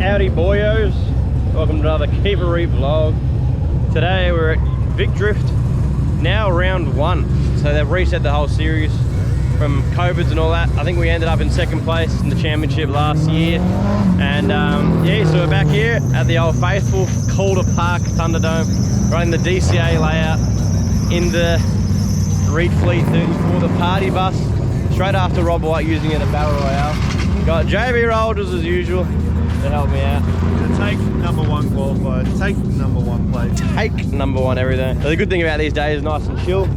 Howdy boyos, welcome to another Keep a Reet vlog. Today we're at VicDrift, now round 1. So they've reset the whole series from COVIDs and all that. I think we ended up in 2nd place in the championship last year. And yeah, so we're back here at the old faithful Calder Park Thunderdome, running the DCA layout in the Reet Fleet 34, the party bus, straight after Rob White using it at Battle Royale. Got JB Rollers as usual to help me out. Take number 1 qualified, take number 1 place. Take number 1 everything. So the good thing about these days is nice and chill.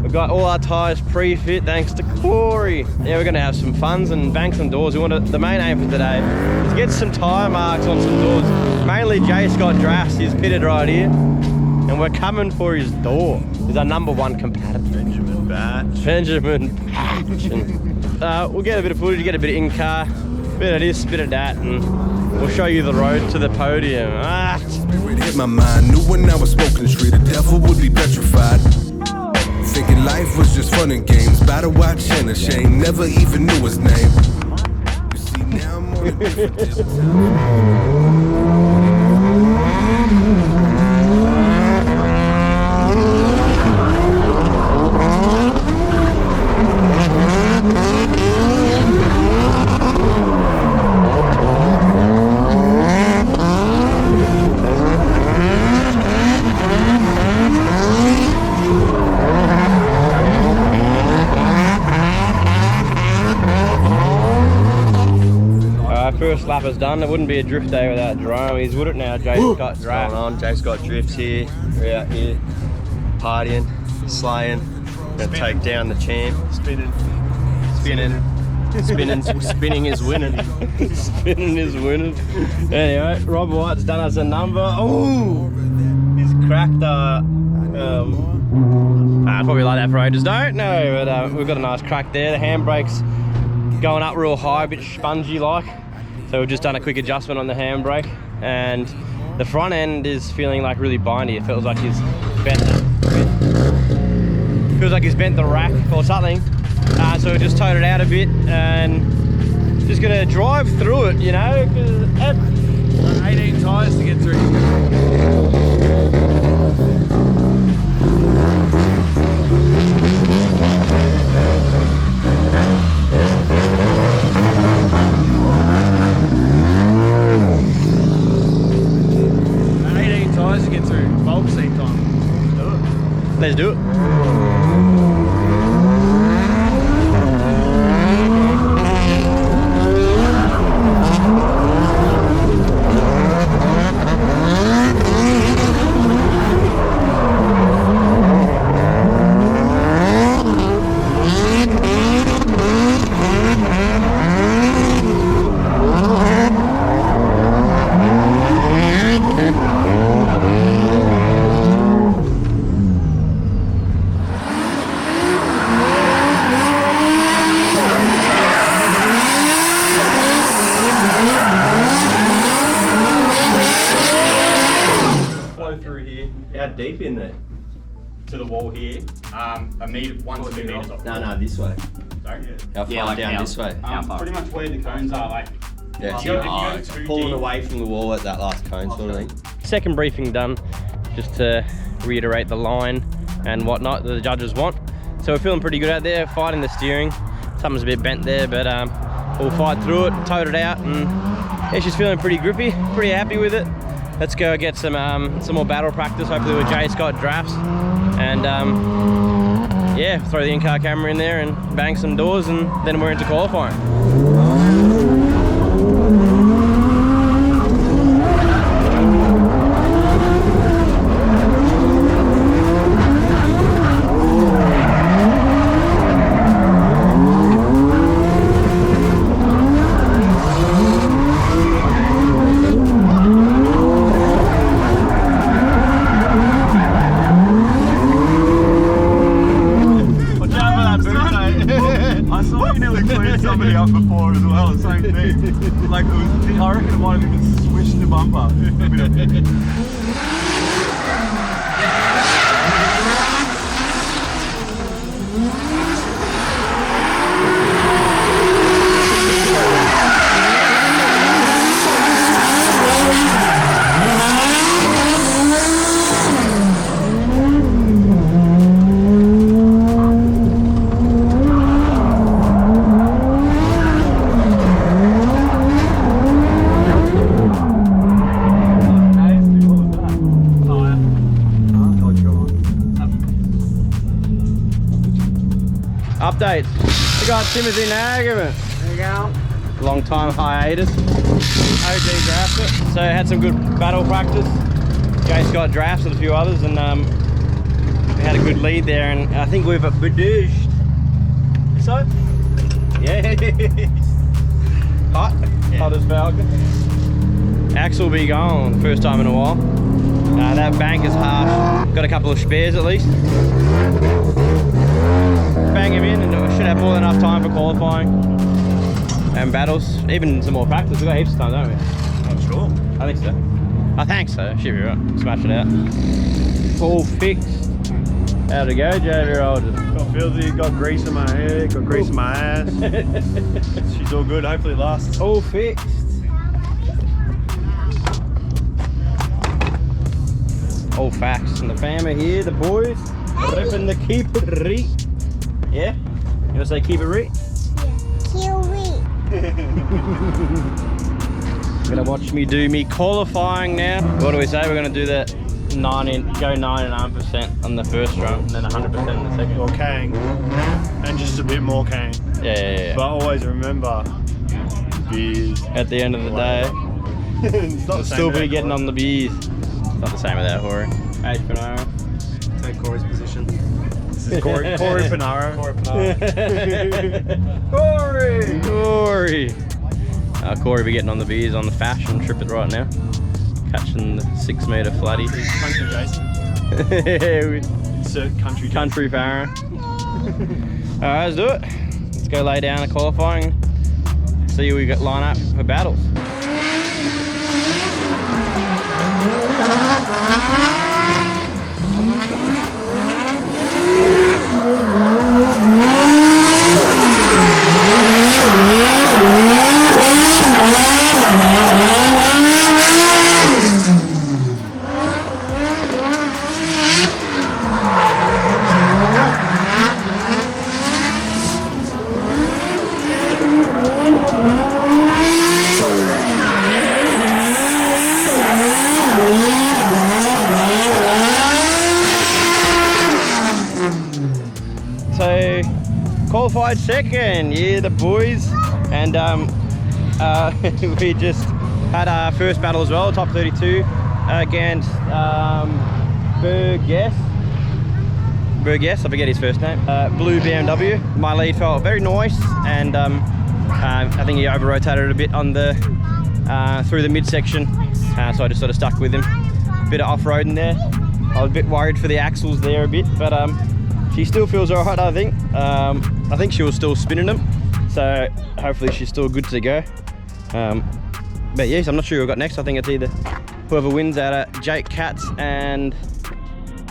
We've got all our tyres pre-fit thanks to Corey. Yeah, we're gonna have some funs and bang some doors. The main aim for today is to get some tyre marks on some doors. Mainly J Scott Drafts, he's pitted right here. And we're coming for his door. He's our number 1 competitor. Benjamin Batch. Benjamin Batch. We'll get a bit of footage, get a bit of in-car, bit of this, bit of that, and we'll show you the road to the podium. Spirit hit my mind, knew when I was smoking the street, the devil would be petrified. Thinking life was just fun and games, battle watch and a shame, never even knew his name. You see now I'm on a different First lap is done. It wouldn't be a drift day without dromies, would it now? J Scott Drift. On, J Scott Drift's here. We're out here partying, slaying. Gonna take down the champ. Spinning Spinning is winning. Spinning is winning. Anyway, Rob White's done us a number. Oh, he's cracked probably like that for ages, don't know, but we've got a nice crack there. The handbrake's going up real high, a bit spongy like. So we've just done a quick adjustment on the handbrake, and the front end is feeling like really bindy. It feels like he's bent the rack or something. So we just towed it out a bit and just gonna drive through it, you know. 18 tyres to get through. 18 tyres to get through. Bulb seat time. Let's do it. Through here, how deep in there? To the wall here? A meter, 1 to 2 meters off. No, this way. Sorry? How far like down this way? Pretty much where the cones are, like. Yeah, If you go too pulling deep, away from the wall at that last cone sort of thing. Second briefing done, just to reiterate the line and whatnot that the judges want. So we're feeling pretty good out there, fighting the steering. Something's a bit bent there, but we'll fight through it, towed it out, and yeah, she's feeling pretty grippy, pretty happy with it. Let's go get some more battle practice, hopefully with J Scott Drafts, and yeah, throw the in-car camera in there and bang some doors, and then we're into qualifying. I saw you nearly cleared somebody up before as well, same thing. Like, I reckon it might have even swished the bumper. updates. We got Timothy Nagaman. There you go. Long time hiatus. OG drafted it. So had some good battle practice. Jace got drafts with a few others, and we had a good lead there, and I think we've beduged. So, yeah. Hot. Yeah. Hot as Falcon. Axle will be gone, first time in a while. That bank is harsh. Got a couple of spares at least. Bang him in, and we should have more than enough time for qualifying and battles. Even some more practice. We've got heaps of time, don't we? Not sure. I think so. I think so. Should be right. Smash it out. All fixed. How'd it go, JV Rogers? Got filthy, got grease in my hair, got grease in my ass. She's all good. Hopefully it lasts. All fixed. All facts. And the fam are here, the boys. Ripping the keep it Reet. Yeah? You wanna say keep it Reet? Yeah. Gonna watch me do me qualifying now. What do we say? We're gonna do that go 99% on the first run and then 100% in the second. Or Kang. And just a bit more Kang. Yeah. But always remember, beers. At the end of the day, It's not the same still be without getting Corey. on the beers. It's not the same without Hori. H. Panaro. Take Corey's position. This is Corey Panaro. Corey! Corey be getting on the beers on the fashion trip it right now. Catching the 6 metre flatty. Country Jason. Insert country Jason. Country Farron. Alright, let's do it. Let's go lay down the qualifying. See who we got line up for battles. So, qualified second, yeah, the boys, and we just had our first battle as well, top 32 against Burgess, I forget his first name. Blue BMW. My lead felt very nice, and I think he over rotated a bit on the through the midsection, so I just sort of stuck with him. Bit of off-roading there. I was a bit worried for the axles there a bit, but she still feels alright, I think. I think she was still spinning them, so hopefully she's still good to go. But yes, I'm not sure who we got next. I think it's either whoever wins out of Jake Katz and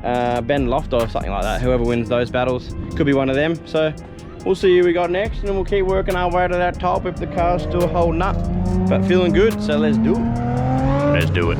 Ben Lofter or something like that. Whoever wins those battles could be one of them. So we'll see who we got next, and then we'll keep working our way to that top if the car's still holding up. But feeling good, so let's do it. Let's do it.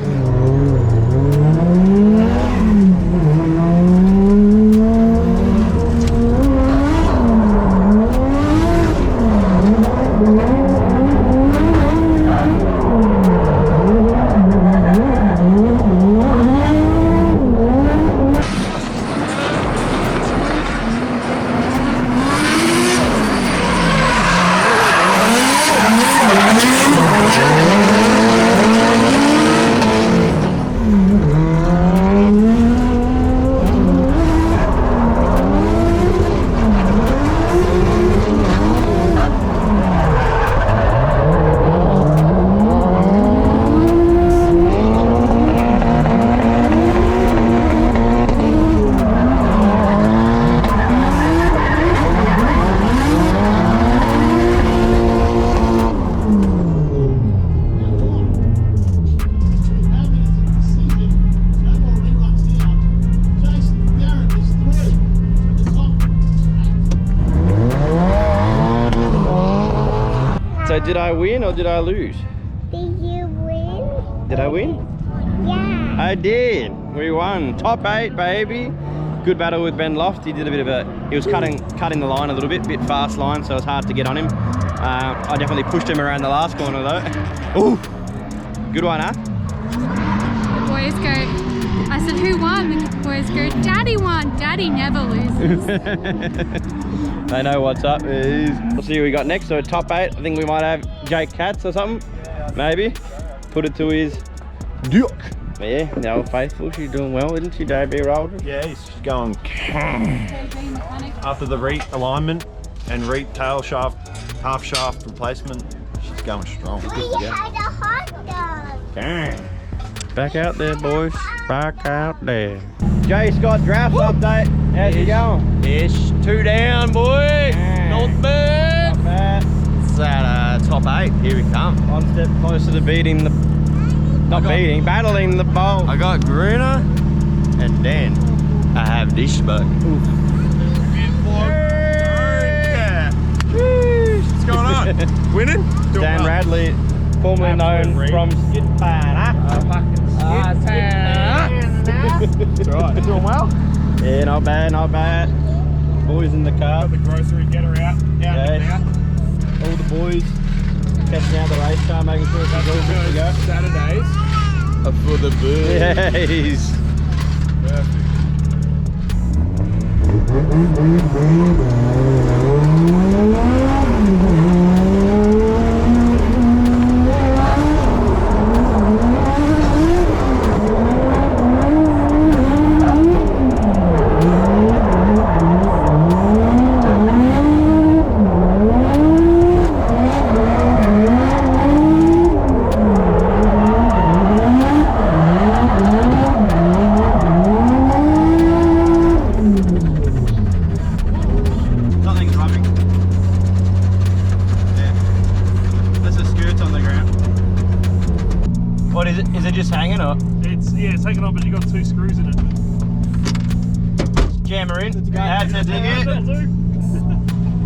So did I win or did I lose? Did you win? Did I win? Yeah. I did. We won. Top 8, baby. Good battle with Ben Loft. He did a bit of he was cutting the line a little bit fast line, so it was hard to get on him. I definitely pushed him around the last corner though. Ooh, good one, huh? The boys go, I said, who won? The boys go, Daddy won. Daddy never loses. They know what's up. We'll see who we got next. So top 8, I think we might have Jake Katz or something. Maybe. Put it to his duke. Yeah, no, faithful. She's doing well, isn't she, JB Roller? Yeah, he's going after the Reet alignment and Reet tail shaft, half shaft replacement. She's going strong. We had a hot dog. Dang. Back out there, boys. Back out there. Jay Scott draft update. How's it going? Ish, 2 down, boy. Not bad. Not bad. It's at top 8. Here we come. One step closer to beating the... battling the bowl. I got Gruner, and then I have Dishbug. Yeah. What's going on? Winning? Doing Dan well. Radley, formerly known from Skidpanner. It's alright. Doing well? Yeah, not bad, not bad. Boys in the car. Got the grocery getter out and about. All the boys catching out the race car, making sure it's all good to go. Saturdays for the birds. Yes. Perfect. Something's rubbing. Yeah. That's the skirts on the ground. What is it? Is it just hanging or? It's hanging on, but you got 2 screws in it. Jam her in. That's it, dig it.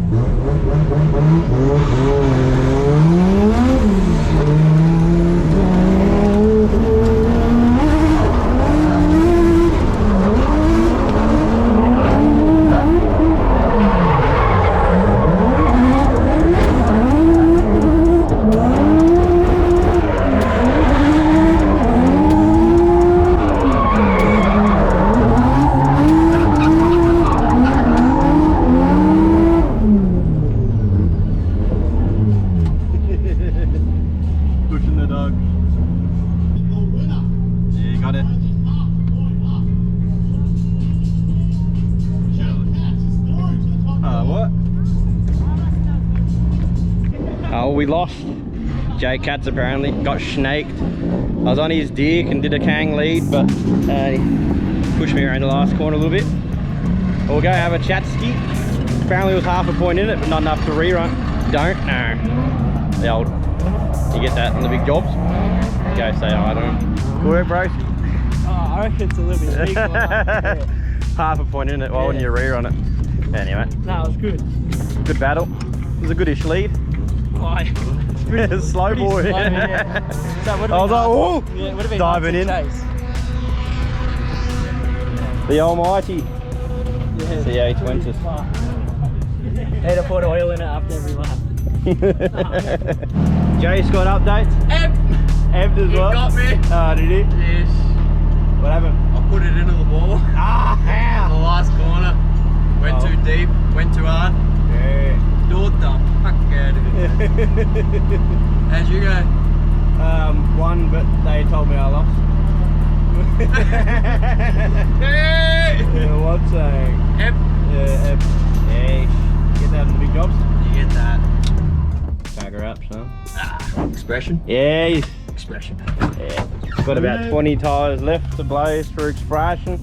Pushing the dog. Yeah, you got it. What? Oh, we lost. Jay Katz apparently got snaked. I was on his dick and did a Kang lead, but he pushed me around the last corner a little bit. We'll go have a chat ski. Apparently it was half a point in it, but not enough to rerun. Don't know. The old, you get that in the big jobs. Go say hi to him. Good work, bro. Oh, I reckon it's a little bit big. Half a point in it. Why wouldn't you rerun it? Anyway, No, it was good. good battle. It was a goodish lead. Why? Slow boy. Slow, yeah. So it would've I was been like, oh, yeah, it would have been diving in. hard to chase. The almighty Yeah, CA20. Had to put oil in it after every lap. Jay Scott updates. Ebbed as well. got me. Oh, did he? Yes. What happened? I put it into the wall. Ah, The how? last corner. Went too deep, went too hard. Yeah. Door the fuck out of it. How'd you go? One, but they told me I lost. Hey! Yeah, what's saying? Yep. Yeah, yeah. Get that in the big jobs. You get that. Tag her up, son. Expression? Yeah, Expression. yeah. Got about 20 tyres left to blaze for expression.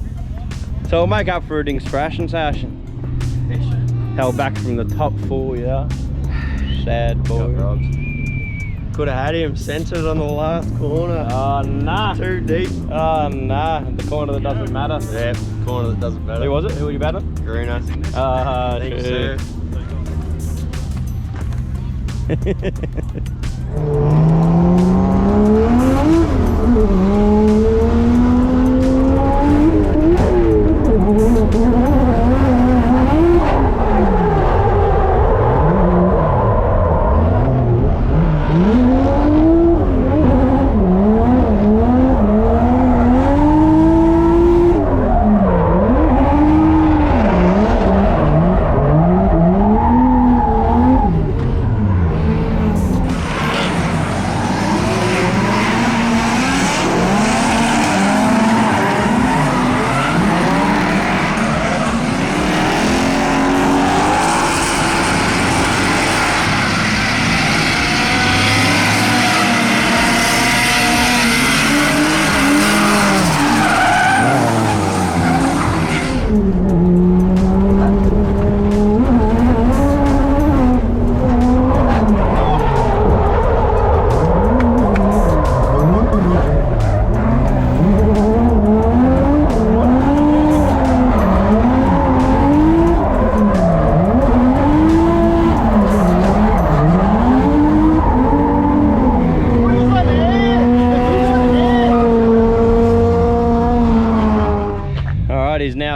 So we'll make up for it in expression session. Held back from the top 4, yeah. Sad boy. Could have had him centered on the last corner. Oh, nah. Too deep. Oh, nah. The corner that doesn't matter. Yeah, corner that doesn't matter. Who was it? Who were you battling? Gruner. Thanks, Sure.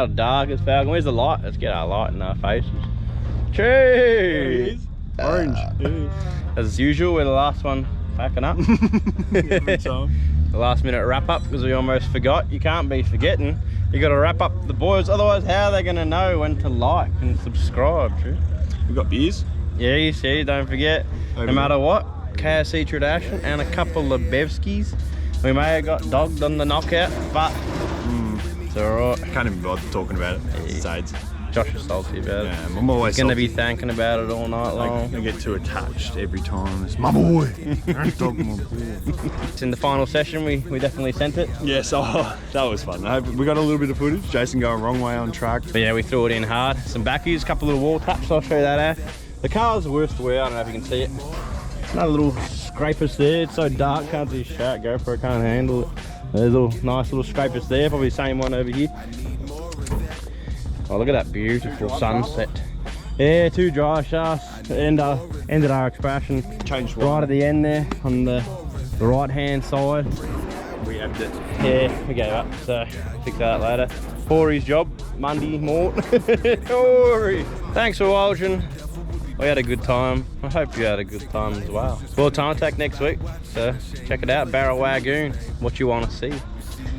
how dark it's Falcon. Where's the light? Let's get our light in our faces. Cheers! Orange. As usual, we're the last one packing up. Every time. The last minute wrap up because we almost forgot. You can't be forgetting. You got to wrap up the boys, otherwise how are they going to know when to like and subscribe? True. We got beers. Yeah, you see, don't forget. No matter what, KFC tradition and a couple of Bevskis. We may have got dogged on the knockout, but it's alright. Can't even bother talking about it. Sides. Josh is salty about it. Yeah, I'm always He's going to salty. be thanking about it all night long. I get too attached every time. It's my boy. Dog, my boy. It's in the final session, we definitely sent it. Yes, oh, that was fun. We got a little bit of footage. Jason going wrong way on track. But yeah, we threw it in hard. Some backies, a couple little wall taps, I'll show you that out. The car's the worst to wear, I don't know if you can see it. Another little scrapers there, it's so dark, can't see shit, GoPro can't handle it. There's a nice little scrapers there, probably the same one over here. Oh, look at that beautiful sunset. Yeah, 2 dry shafts, ended our expression. Changed one. Right at the end there, on the right hand side. We ebbed it. Yeah, we gave up, so fix that later. Corey's job, Monday morning. Corey! Thanks for watching. We had a good time. I hope you had a good time as well. World Time Attack next week, so check it out. Barrel Wagoon, what you want to see.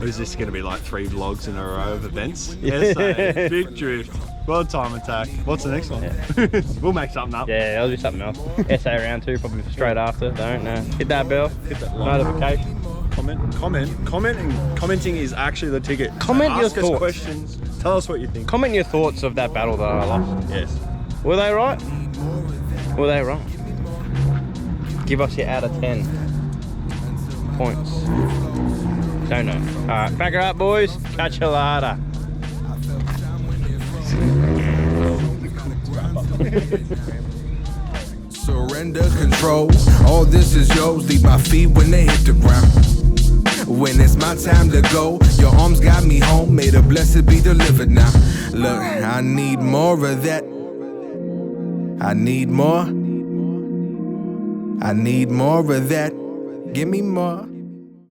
Is this going to be like 3 vlogs in a row of events? Yes, VicDrift, World Time Attack. What's the next one? Yeah. We'll make something up. Yeah, that'll be something else. SA round 2, probably straight after. Don't know. Hit that bell, hit that notification. Commenting is actually the ticket. Comment your Ask us thoughts. questions. Tell us what you think. Comment your thoughts of that battle that I lost. Yes. Were they right? Were they wrong? Give us your out of 10 points. Don't know. Alright, back her up, boys. Catch you later. Surrender control. All this is yours. Leave my feet when they hit the ground. When it's my time to go, your arms got me home. May the blessed be delivered now. Look, I need more of that. I need more. I need more of that. Give me more.